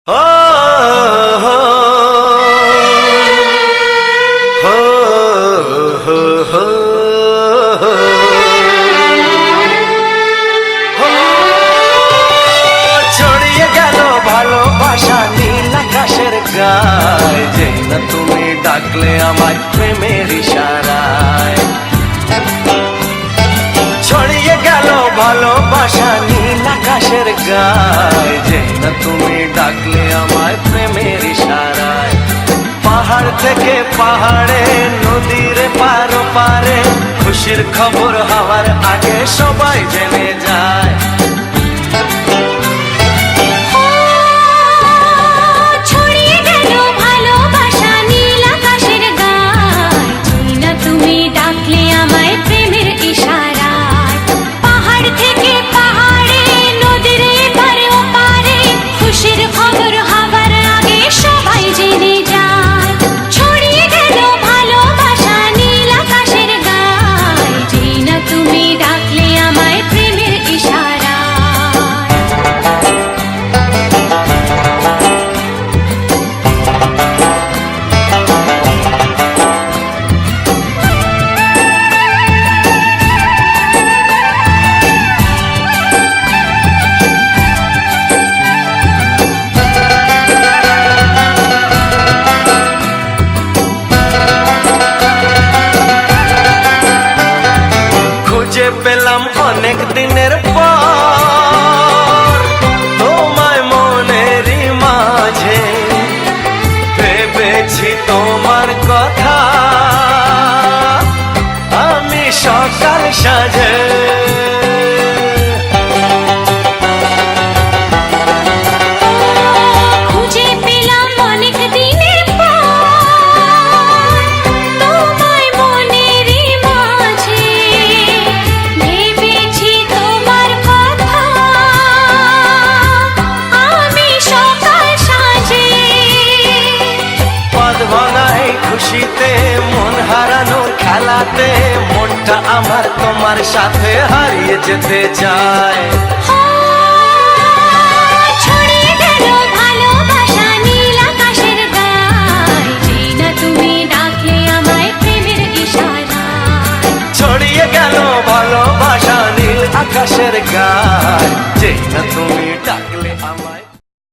ছড়িয়ে গেল ভালোবাসা নীল আকাশের গায়, যে না তুমি ডাকলে আমায় প্রেমের ইশারায়। ছড়িয়ে গেল ভালোবাসা নীল আকাশের গায়, যে না তুমি ডাকলে আমায় প্রেমের ইশারায়। পাহাড় থেকে পাহাড়ে, নদীর পার পারে, খুশির খবর হওয়ার আগে সবাই জেনে যায়। পেলাম অনেক দিনের পর তোমায় মনেরই মাঝে, ভেবেছি তোমার কথা আমি সকাল সাজে। খুশিতে মন হারানোর খেলাতে মনটা আমার তোমার সাথে হারিয়ে যেতে চায়। ছড়িয়ে গেল ভালোবাসা নীল আকাশের গায়, যে না তুমি ডাকলে আমায় প্রেমের ইশারায়। ছড়িয়ে গেল ভালোবাসা নীল আকাশের গায়, যে না তুমি